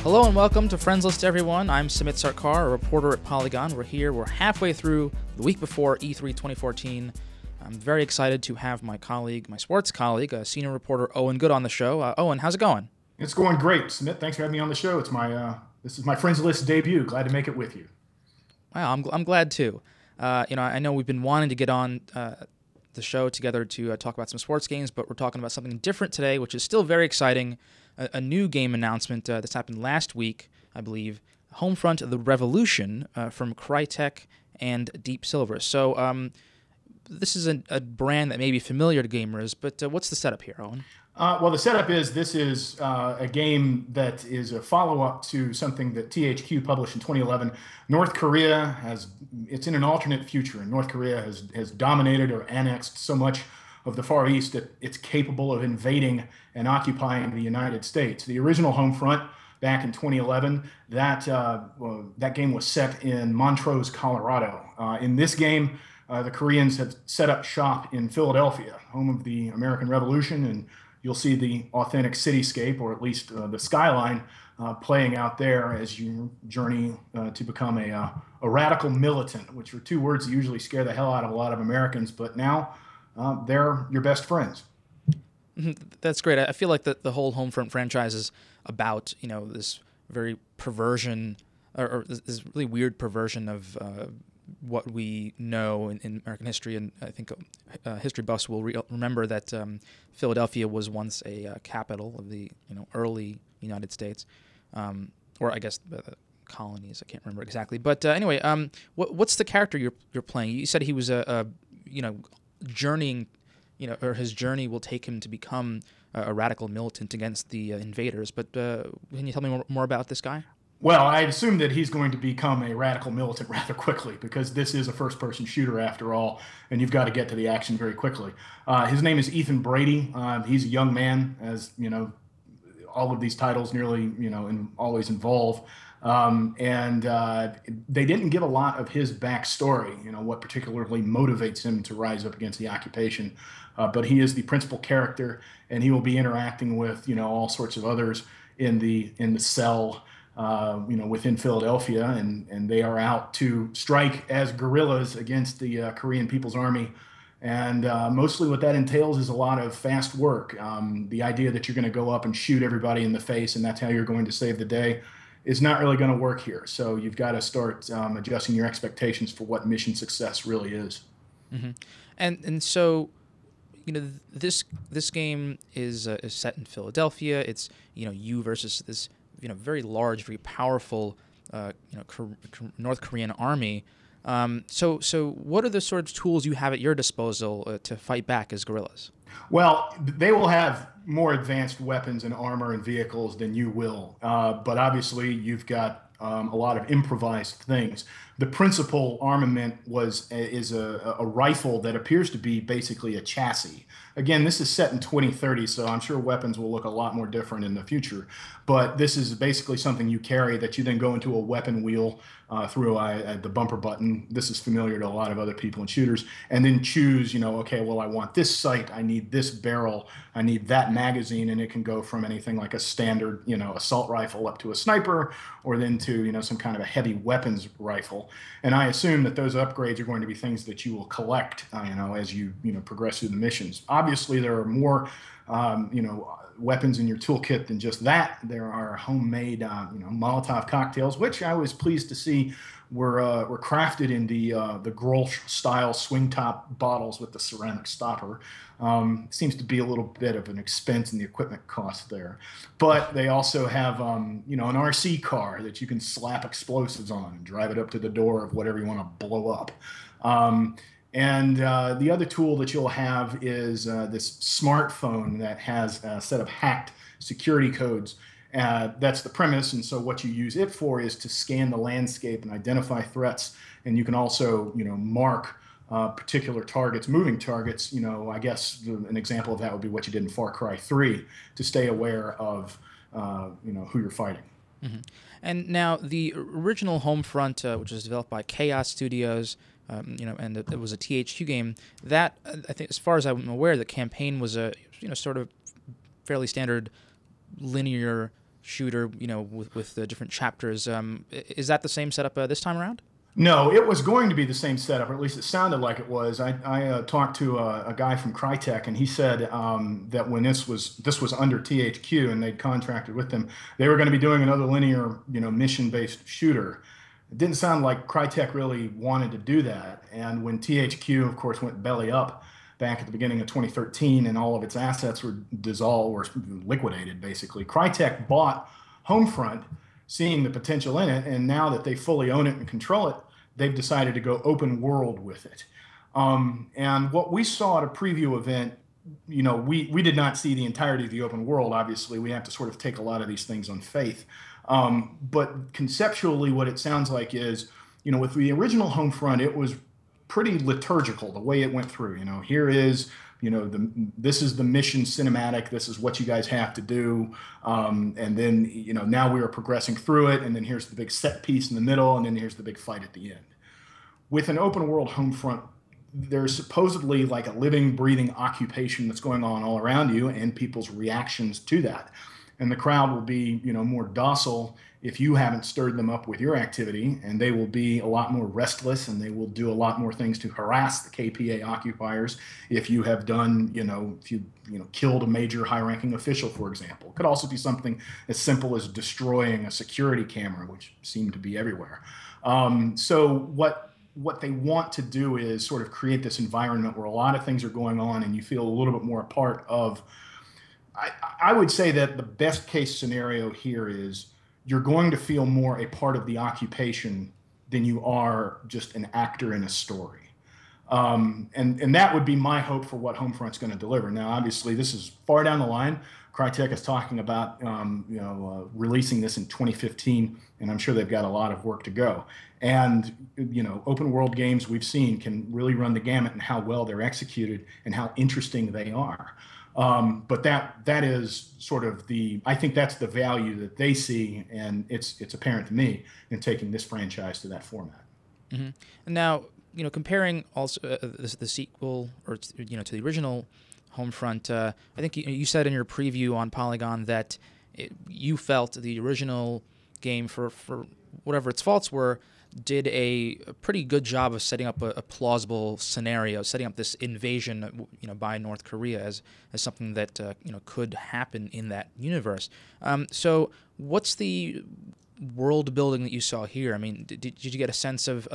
Hello and welcome to Friends List, everyone. I'm Samit Sarkar, a reporter at Polygon. We're halfway through the week before E3 2014. I'm very excited to have my sports colleague, senior reporter Owen Good on the show. Owen, how's it going? It's going great, Samit. Thanks for having me on the show. This is my Friends List debut. Glad to make it with you. Wow, I'm glad too. I know we've been wanting to get on the show together to talk about some sports games, but we're talking about something different today, which is still very exciting. A new game announcement that's happened last week, I believe. Homefront: The Revolution from Crytek and Deep Silver. So this is a brand that may be familiar to gamers, but what's the setup here, Owen? Well, the setup is this is a game that is a follow-up to something that THQ published in 2011. North Korea it's in an alternate future, and North Korea has dominated or annexed so much of the Far East that it's capable of invading and occupying the United States. The original Homefront back in 2011, that game was set in Montrose, Colorado. In this game, the Koreans have set up shop in Philadelphia, home of the American Revolution, and you'll see the authentic cityscape, or at least the skyline, playing out there as you journey to become a radical militant, which are two words that usually scare the hell out of a lot of Americans, but now they're your best friends. That's great. I feel like the whole Homefront franchise is about this very perversion, or this really weird perversion of what we know in American history, and I think history buffs will remember that Philadelphia was once a capital of the early United States, or I guess the colonies. I can't remember exactly, but anyway, what's the character you're playing? You said he was journeying, or his journey will take him to become a radical militant against the invaders. But can you tell me more about this guy? Well, I assume that he's going to become a radical militant rather quickly, because this is a first-person shooter after all, and you've got to get to the action very quickly. His name is Ethan Brady. He's a young man, as all of these titles nearly always involve. They didn't give a lot of his backstory, what particularly motivates him to rise up against the occupation. But he is the principal character, and he will be interacting with, all sorts of others in the cell, within Philadelphia, and they are out to strike as guerrillas against the Korean People's Army. And mostly what that entails is a lot of fast work. The idea that you're going to go up and shoot everybody in the face and that's how you're going to save the day is not really going to work here. So you've got to start adjusting your expectations for what mission success really is. Mm-hmm. And so, this game is set in Philadelphia. It's you versus this very large, very powerful North Korean army. So what are the sort of tools you have at your disposal to fight back as guerrillas? Well, they will have more advanced weapons and armor and vehicles than you will, but obviously you've got a lot of improvised things. The principal armament is a rifle that appears to be basically a chassis. Again, this is set in 2030, so I'm sure weapons will look a lot more different in the future. But this is basically something you carry that you then go into a weapon wheel through the bumper button. This is familiar to a lot of other people in shooters. And then choose, okay, well, I want this sight, I need this barrel, I need that magazine, and it can go from anything like a standard, assault rifle up to a sniper, or then to, some kind of a heavy weapons rifle. And I assume that those upgrades are going to be things that you will collect, as you, progress through the missions. Obviously, there are more, weapons in your toolkit than just that. There are homemade, Molotov cocktails, which I was pleased to see were crafted in the Grolsch style swing top bottles with the ceramic stopper. Seems to be a little bit of an expense in the equipment cost there, but they also have an RC car that you can slap explosives on and drive it up to the door of whatever you want to blow up. And the other tool that you'll have is this smartphone that has a set of hacked security codes. That's the premise, and so what you use it for is to scan the landscape and identify threats. And you can also, mark particular targets, moving targets. I guess an example of that would be what you did in Far Cry 3 to stay aware of, who you're fighting. Mm-hmm. And now the original Homefront, which was developed by Chaos Studios, and it was a THQ game. That, I think, as far as I'm aware, the campaign was a sort of fairly standard linear shooter, with the different chapters. Is that the same setup this time around? No, it was going to be the same setup, or at least it sounded like it was. I talked to a guy from Crytek, and he said that when this was under THQ and they'd contracted with them, they were going to be doing another linear, mission-based shooter. It didn't sound like Crytek really wanted to do that. And when THQ, of course, went belly up back at the beginning of 2013, and all of its assets were dissolved or liquidated, basically, Crytek bought Homefront, seeing the potential in it, and now that they fully own it and control it, they've decided to go open world with it. And what we saw at a preview event, we did not see the entirety of the open world. Obviously, we have to sort of take a lot of these things on faith. But conceptually, what it sounds like is, with the original Homefront, it was pretty liturgical the way it went through. Here is this is the mission cinematic. This is what you guys have to do. And then, now we are progressing through it. And then here's the big set piece in the middle. And then here's the big fight at the end. With an open world Homefront, there's supposedly like a living, breathing occupation that's going on all around you and people's reactions to that. And the crowd will be, more docile if you haven't stirred them up with your activity, and they will be a lot more restless, and they will do a lot more things to harass the KPA occupiers if you have done, if you killed a major high-ranking official, for example. It could also be something as simple as destroying a security camera, which seem to be everywhere. So what they want to do is sort of create this environment where a lot of things are going on, and you feel a little bit more a part of. I would say that the best case scenario here is you're going to feel more a part of the occupation than you are just an actor in a story. And that would be my hope for what Homefront's going to deliver. Now, obviously, this is far down the line. Crytek is talking about releasing this in 2015, and I'm sure they've got a lot of work to go. And open world games we've seen can really run the gamut in how well they're executed and how interesting they are. But that is sort of I think that's the value that they see, and it's apparent to me in taking this franchise to that format. Mm-hmm. And now, comparing also the sequel or to the original Homefront, I think you said in your preview on Polygon that you felt the original game, for whatever its faults were, did a pretty good job of setting up a plausible scenario, setting up this invasion, by North Korea as something that could happen in that universe. So, what's the world building that you saw here? I mean, did you get a sense of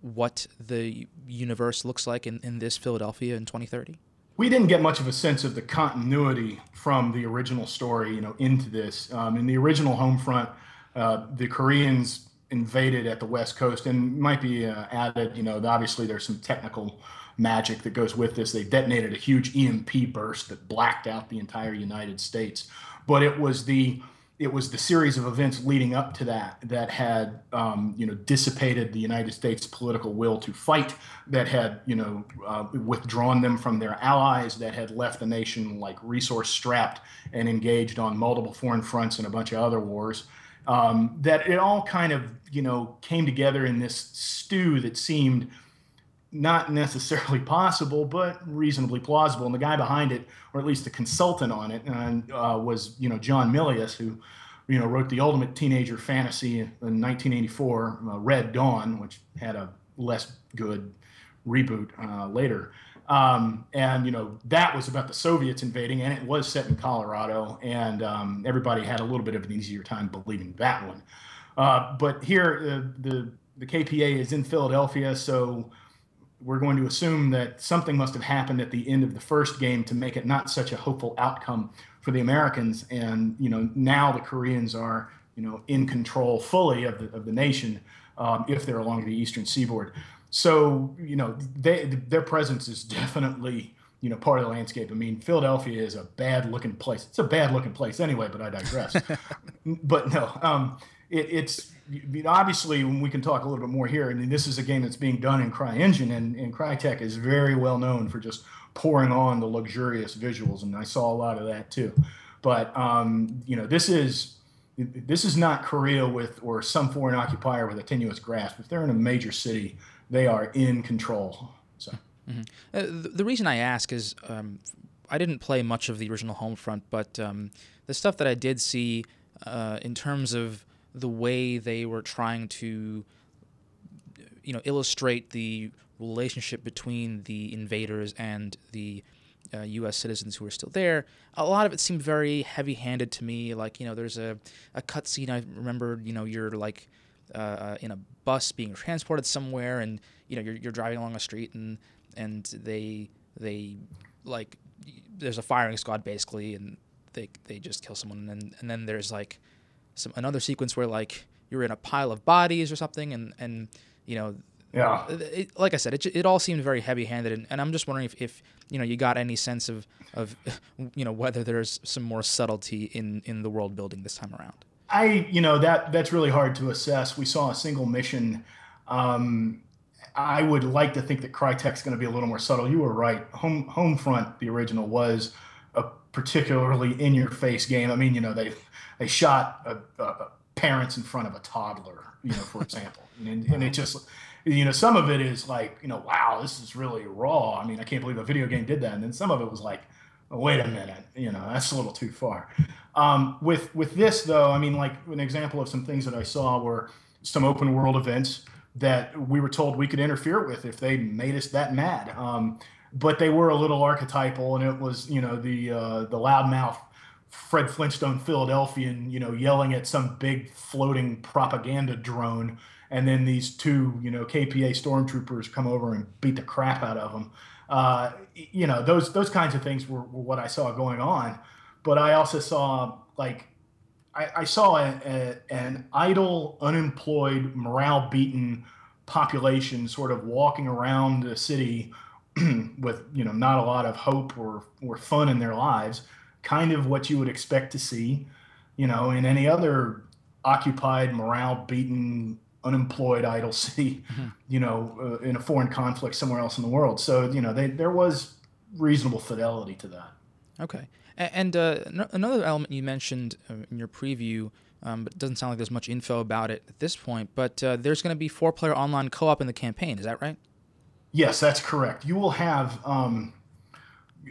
what the universe looks like in this Philadelphia in 2030? We didn't get much of a sense of the continuity from the original story, into this. In the original Homefront, the Koreans invaded at the West Coast, and might be added, obviously there's some technical magic that goes with this. They detonated a huge EMP burst that blacked out the entire United States. But it was the series of events leading up to that had dissipated the United States political will to fight, that had withdrawn them from their allies, that had left the nation like resource strapped and engaged on multiple foreign fronts and a bunch of other wars. That it all kind of, came together in this stew that seemed not necessarily possible, but reasonably plausible. And the guy behind it, or at least the consultant on it, was, John Milius, who, wrote the ultimate teenager fantasy in 1984, Red Dawn, which had a less good reboot later. And that was about the Soviets invading, and it was set in Colorado, and everybody had a little bit of an easier time believing that one. But here, the KPA is in Philadelphia, so we're going to assume that something must have happened at the end of the first game to make it not such a hopeful outcome for the Americans. And now the Koreans are in control fully of the nation, if they're along the eastern seaboard. So, their presence is definitely, part of the landscape. I mean, Philadelphia is a bad-looking place. It's a bad-looking place anyway, but I digress. But no, it's obviously, when we can talk a little bit more here, I mean, this is a game that's being done in CryEngine, and Crytek is very well known for just pouring on the luxurious visuals, and I saw a lot of that too. But, this is not Korea or some foreign occupier with a tenuous grasp. If they're in a major city, they are in control. So, the reason I ask is, I didn't play much of the original Homefront, but the stuff that I did see in terms of the way they were trying to, illustrate the relationship between the invaders and the U.S. citizens who are still there. A lot of it seemed very heavy-handed to me. Like, there's a cutscene I remember. You're like in a bus being transported somewhere, and you're driving along a street, and they like there's a firing squad basically, and they just kill someone, and then there's like another sequence where like you're in a pile of bodies or something, and Yeah. Like I said, it all seemed very heavy-handed, and I'm just wondering if you got any sense of whether there's some more subtlety in the world building this time around. That's really hard to assess. We saw a single mission. I would like to think that Crytek's going to be a little more subtle. You were right. Homefront, the original, was a particularly in-your-face game. I mean, they shot parents in front of a toddler, for example, and it just. Some of it is like, wow, this is really raw. I mean, I can't believe a video game did that. And then some of it was like, oh, wait a minute, that's a little too far. With this, though, I mean, like an example of some things that I saw were some open world events that we were told we could interfere with if they made us that mad. But they were a little archetypal, and it was, the loudmouth Fred Flintstone Philadelphian, yelling at some big floating propaganda drone. And then these two, KPA stormtroopers come over and beat the crap out of them. Those kinds of things were what I saw going on. But I also saw, like, I saw an idle, unemployed, morale-beaten population sort of walking around the city with, not a lot of hope or fun in their lives, kind of what you would expect to see, in any other occupied, morale-beaten, unemployed, idle city, in a foreign conflict somewhere else in the world. So, there was reasonable fidelity to that. Okay. And another element you mentioned in your preview, but it doesn't sound like there's much info about it at this point, but there's going to be 4-player online co-op in the campaign. Is that right? Yes, that's correct. You will have...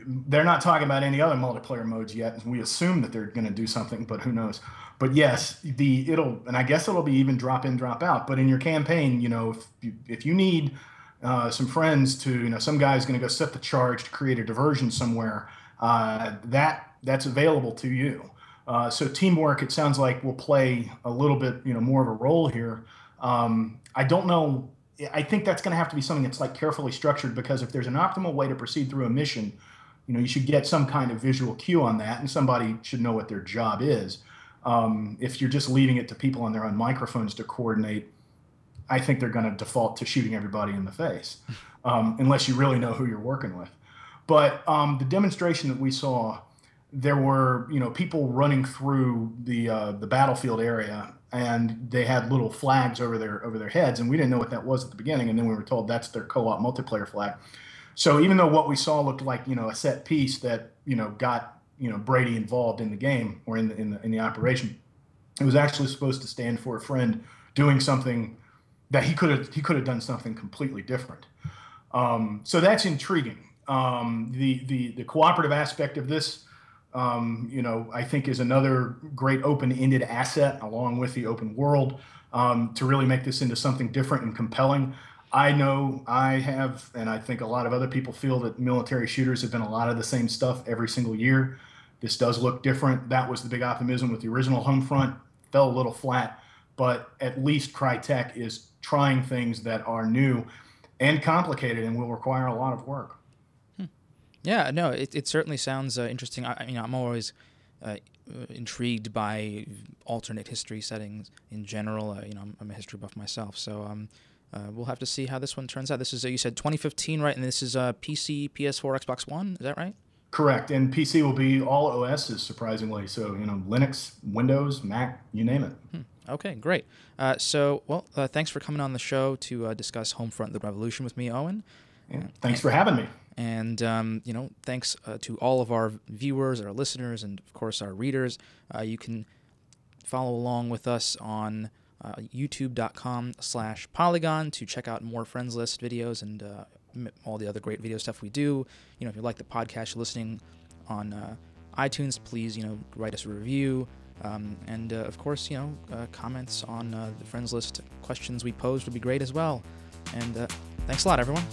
they're not talking about any other multiplayer modes yet. We assume that they're going to do something, but who knows? But yes, and I guess it'll be even drop in, drop out. But in your campaign, if you need some friends to, some guy's going to go set the charge to create a diversion somewhere, that's available to you. So teamwork, it sounds like, will play a little bit, more of a role here. I don't know. I think that's going to have to be something that's like carefully structured, because if there's an optimal way to proceed through a mission, you should get some kind of visual cue on that, and somebody should know what their job is. If you're just leaving it to people on their own microphones to coordinate, I think they're going to default to shooting everybody in the face, unless you really know who you're working with. But the demonstration that we saw, there were people running through the battlefield area, and they had little flags over their heads, and we didn't know what that was at the beginning, and then we were told that's their co-op multiplayer flag. So even though what we saw looked like a set piece that got Brady involved in the game or in the operation, it was actually supposed to stand for a friend doing something that he could have done something completely different. So that's intriguing. The cooperative aspect of this, I think, is another great open-ended asset, along with the open world, to really make this into something different and compelling. I know I have, and I think a lot of other people feel, that military shooters have been a lot of the same stuff every single year. This does look different. That was the big optimism with the original Homefront. Fell a little flat, but at least Crytek is trying things that are new and complicated and will require a lot of work. Yeah, no, it certainly sounds interesting. I'm always intrigued by alternate history settings in general. I'm a history buff myself, so we'll have to see how this one turns out. This is, you said 2015, right? And this is PC, PS4, Xbox One. Is that right? Correct. And PC will be all OSs, surprisingly. So, Linux, Windows, Mac, you name it. Okay, great. Thanks for coming on the show to discuss Homefront: The Revolution with me, Owen. Yeah, thanks for having me. And, thanks to all of our viewers, our listeners, and, of course, our readers. You can follow along with us on youtube.com/Polygon to check out more Friends List videos and all the other great video stuff we do. If you like the podcast you're listening on iTunes, please, write us a review. And of course, comments on the friends list questions we posed would be great as well. And thanks a lot, everyone.